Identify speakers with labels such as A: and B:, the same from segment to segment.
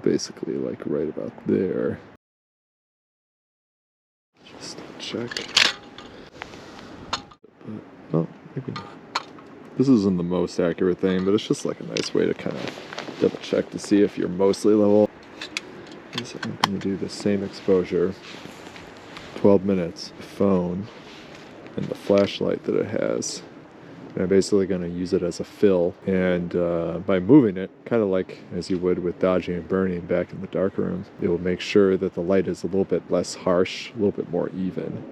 A: basically like right about there. Just check. Oh, maybe not. This isn't the most accurate thing, but it's just like a nice way to kind of double check to see if you're mostly level. So I'm going to do the same exposure, 12 minutes, phone, and the flashlight that it has. And I'm basically going to use it as a fill, and by moving it, kind of like as you would with dodging and burning back in the darkroom, it will make sure that the light is a little bit less harsh, a little bit more even.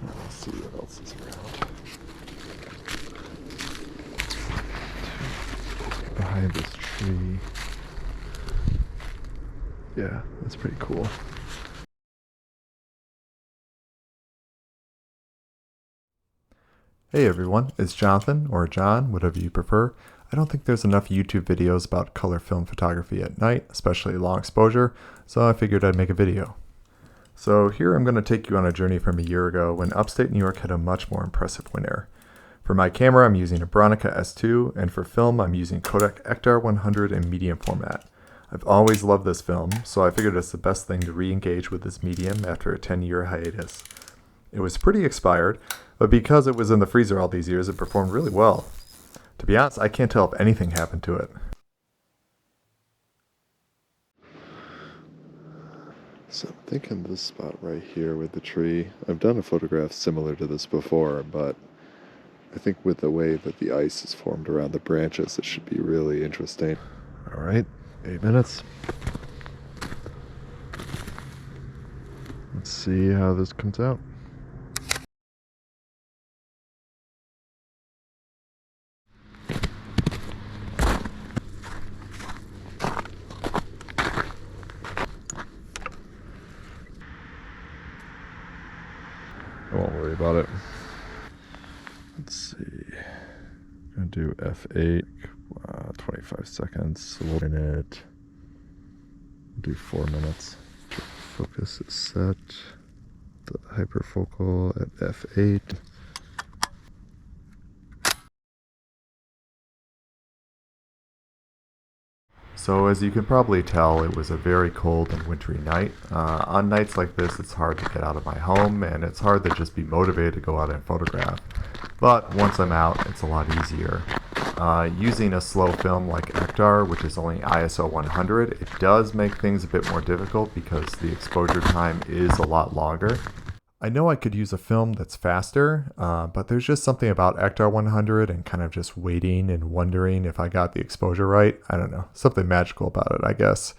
A: Let's see what else is around. Behind this tree. Yeah, that's pretty cool. Hey everyone, it's Jonathan, or John, whatever you prefer. I don't think there's enough YouTube videos about color film photography at night, especially long exposure, so I figured I'd make a video. So here I'm going to take you on a journey from a year ago when upstate New York had a much more impressive winter. For my camera, I'm using a Bronica S2, and for film, I'm using Kodak Ektar 100 in medium format. I've always loved this film, so I figured it's the best thing to re-engage with this medium after a 10-year hiatus. It was pretty expired, but because it was in the freezer all these years, it performed really well. To be honest, I can't tell if anything happened to it. So I'm thinking this spot right here with the tree. I've done a photograph similar to this before, but I think with the way that the ice is formed around the branches, it should be really interesting. All right, 8 minutes. Let's see how this comes out. I won't worry about it. Let's see. I'm gonna do F8, 25 seconds, a minute. Do 4 minutes. Focus is set. The hyperfocal at F8. So as you can probably tell, it was a very cold and wintry night. On nights like this, it's hard to get out of my home, and it's hard to just be motivated to go out and photograph. But once I'm out, it's a lot easier. Using a slow film like Ektar, which is only ISO 100, it does make things a bit more difficult because the exposure time is a lot longer. I know I could use a film that's faster, but there's just something about Ektar 100 and kind of just waiting and wondering if I got the exposure right. I don't know, something magical about it, I guess.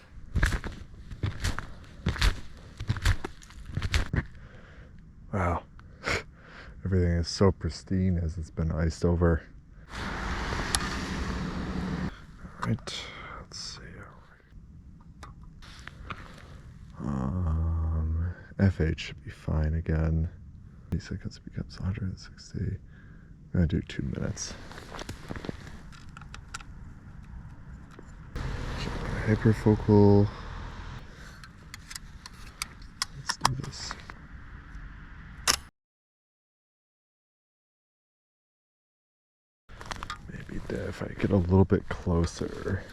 A: Wow, everything is so pristine as it's been iced over. All right, let's see. F8 should be fine again. 30 seconds becomes 160. I'm gonna do 2 minutes. Hyperfocal. Let's do this. Maybe if I get a little bit closer.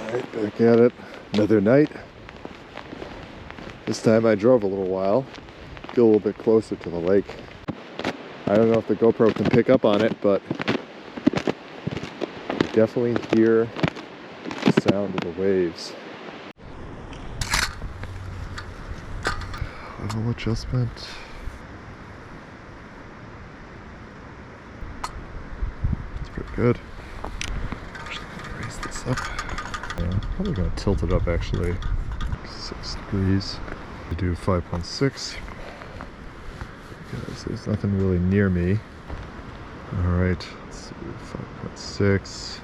A: Alright, back at it. Another night. This time I drove a little while. Get a little bit closer to the lake. I don't know if the GoPro can pick up on it, but you definitely hear the sound of the waves. Level adjustment. It's pretty good. Actually, I'm gonna raise this up. Probably gonna tilt it up actually. 6 degrees. We do 5.6 because there's nothing really near me. Alright, let's see, 5.6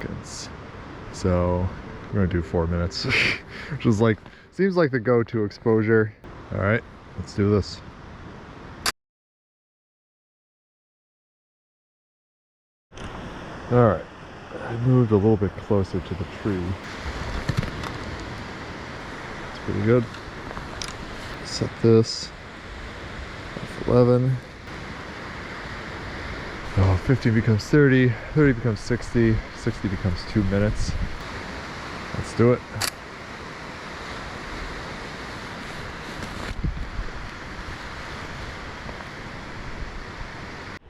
A: seconds. So we're gonna do 4 minutes, which is like, seems like the go-to exposure. Alright, let's do this. Alright, I moved a little bit closer to the tree. It's pretty good. Set this F11. Oh, 15 becomes 30, 30 becomes 60, 60 becomes 2 minutes. Let's do it.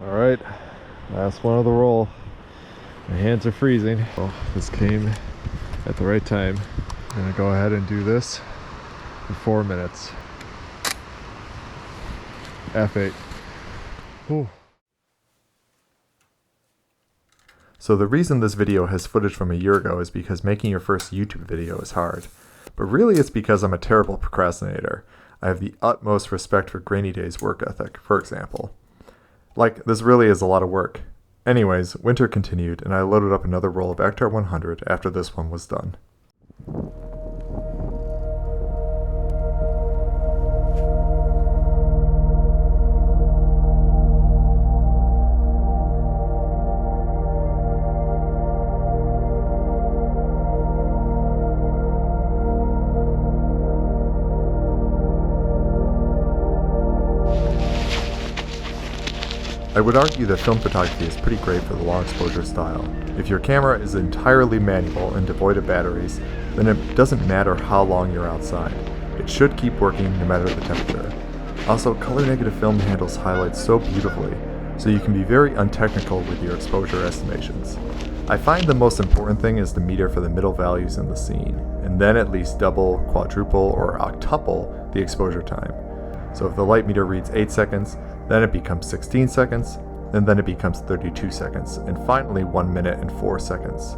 A: Alright, last one of the roll. My hands are freezing. Oh, this came at the right time. I'm gonna go ahead and do this for 4 minutes. F8. Whew. So the reason this video has footage from a year ago is because making your first YouTube video is hard. But really it's because I'm a terrible procrastinator. I have the utmost respect for Grainy Day's work ethic, for example. Like, this really is a lot of work. Anyways, winter continued, and I loaded up another roll of Ektar 100 after this one was done. I would argue that film photography is pretty great for the long exposure style. If your camera is entirely manual and devoid of batteries, then it doesn't matter how long you're outside. It should keep working no matter the temperature. Also, color negative film handles highlights so beautifully, so you can be very untechnical with your exposure estimations. I find the most important thing is the meter for the middle values in the scene, and then at least double, quadruple, or octuple the exposure time. So if the light meter reads 8 seconds, then it becomes 16 seconds, and then it becomes 32 seconds, and finally 1 minute and 4 seconds.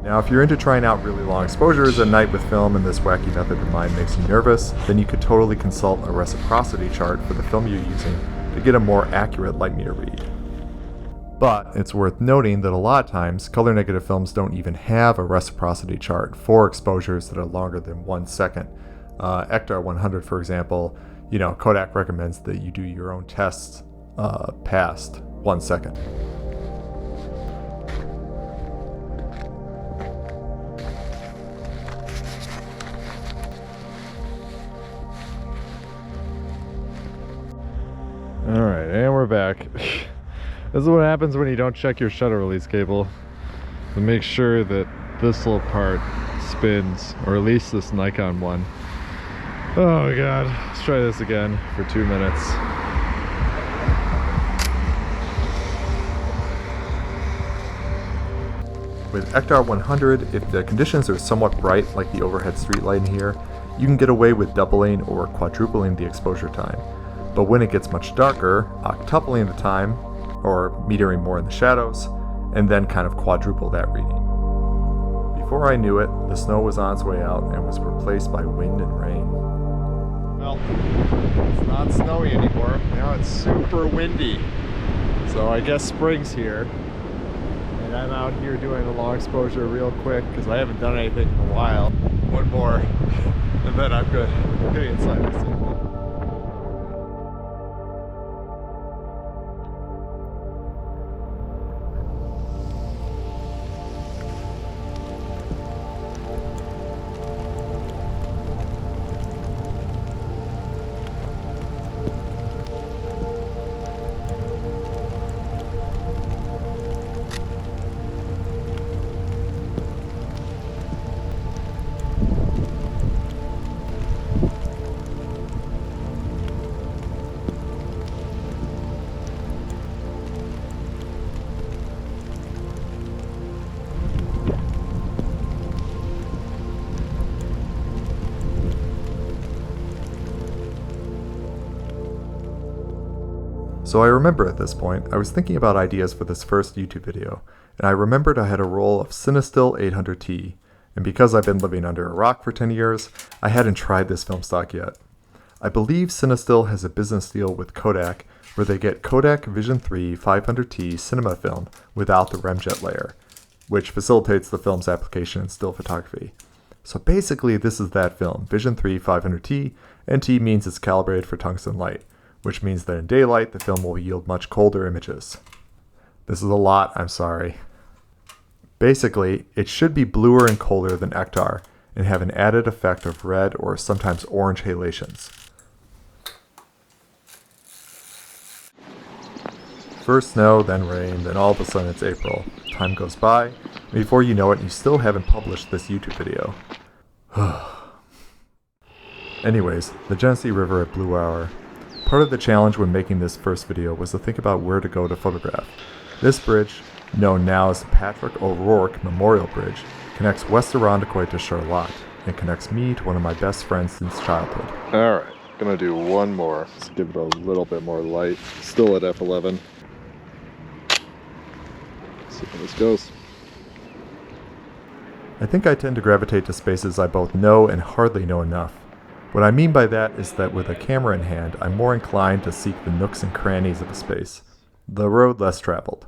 A: Now if you're into trying out really long exposures at night with film and this wacky method of mine makes you nervous, then you could totally consult a reciprocity chart for the film you're using to get a more accurate light meter read. But it's worth noting that a lot of times, color negative films don't even have a reciprocity chart for exposures that are longer than 1 second. Ektar 100, for example, Kodak recommends that you do your own tests past 1 second. Alright, and we're back. This is what happens when you don't check your shutter release cable. To make sure that this little part spins, or at least this Nikon one. Oh my god, let's try this again for 2 minutes. With Ektar 100, if the conditions are somewhat bright, like the overhead street light in here, you can get away with doubling or quadrupling the exposure time. But when it gets much darker, octupling the time, or metering more in the shadows, and then kind of quadruple that reading. Before I knew it, the snow was on its way out and was replaced by wind and rain. Well, it's not snowy anymore. Now it's super windy. So I guess spring's here. And I'm out here doing a long exposure real quick because I haven't done anything in a while. One more, and then I'm good. I'm getting inside this thing. So I remember at this point, I was thinking about ideas for this first YouTube video, and I remembered I had a roll of Cinestill 800T, and because I've been living under a rock for 10 years, I hadn't tried this film stock yet. I believe Cinestill has a business deal with Kodak, where they get Kodak Vision 3 500T cinema film without the remjet layer, which facilitates the film's application in still photography. So basically this is that film, Vision 3 500T, and T means it's calibrated for tungsten light, which means that in daylight the film will yield much colder images. This is a lot, I'm sorry. Basically, it should be bluer and colder than Ektar and have an added effect of red or sometimes orange halations. First snow, then rain, then all of a sudden it's April. Time goes by, and before you know it, you still haven't published this YouTube video. Anyways, the Genesee River at Blue Hour. Part of the challenge when making this first video was to think about where to go to photograph. This bridge, known now as the Patrick O'Rourke Memorial Bridge, connects West Irondequoit to Charlotte, and connects me to one of my best friends since childhood. Alright, gonna do one more. Let's give it a little bit more light. Still at f11. See how this goes. I think I tend to gravitate to spaces I both know and hardly know enough. What I mean by that is that with a camera in hand, I'm more inclined to seek the nooks and crannies of a space, the road less traveled.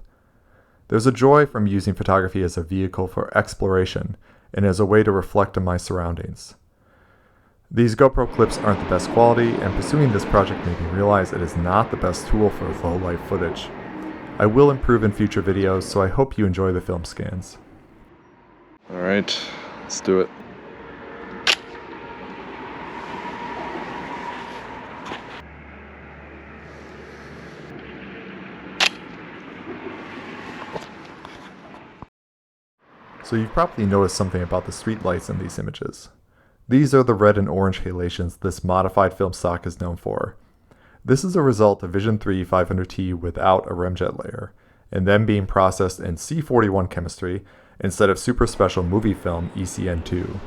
A: There's a joy from using photography as a vehicle for exploration and as a way to reflect on my surroundings. These GoPro clips aren't the best quality, and pursuing this project made me realize it is not the best tool for low-light footage. I will improve in future videos, so I hope you enjoy the film scans. Alright, let's do it. So you've probably noticed something about the street lights in these images. These are the red and orange halations this modified film stock is known for. This is a result of Vision 3 500T without a remjet layer, and then being processed in C41 chemistry instead of super special movie film ECN2.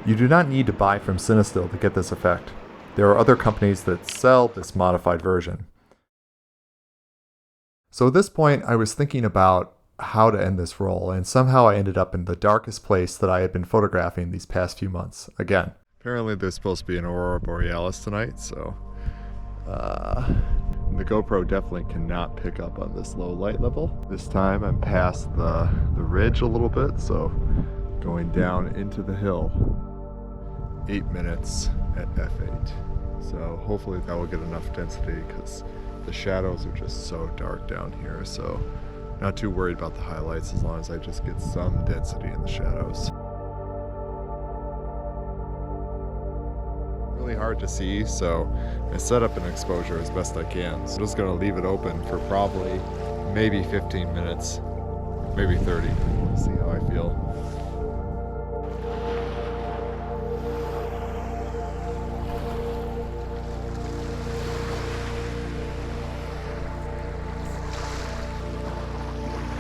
A: You do not need to buy from Cinestill to get this effect. There are other companies that sell this modified version. So at this point I was thinking about how to end this roll, and somehow I ended up in the darkest place that I had been photographing these past few months again. Apparently there's supposed to be an aurora borealis tonight, so the GoPro definitely cannot pick up on this low light level. This time I'm past the ridge a little bit, so going down into the hill. 8 minutes at f8. So hopefully that will get enough density because the shadows are just so dark down here, so not too worried about the highlights as long as I just get some density in the shadows. Really hard to see, so I set up an exposure as best I can. So I'm just gonna leave it open for probably maybe 15 minutes, maybe 30. See how I feel.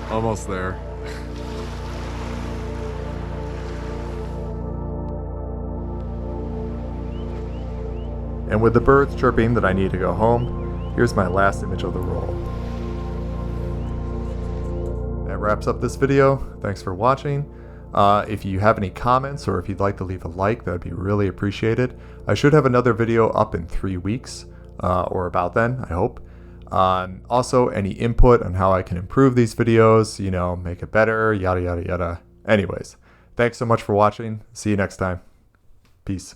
A: Almost there. And with the birds chirping that I need to go home, here's my last image of the roll. That wraps up this video. Thanks for watching. If you have any comments or if you'd like to leave a like, that would be really appreciated. I should have another video up in 3 weeks, or about then, I hope. Also, any input on how I can improve these videos, make it better, yada yada yada. Anyways, thanks so much for watching. See you next time. Peace.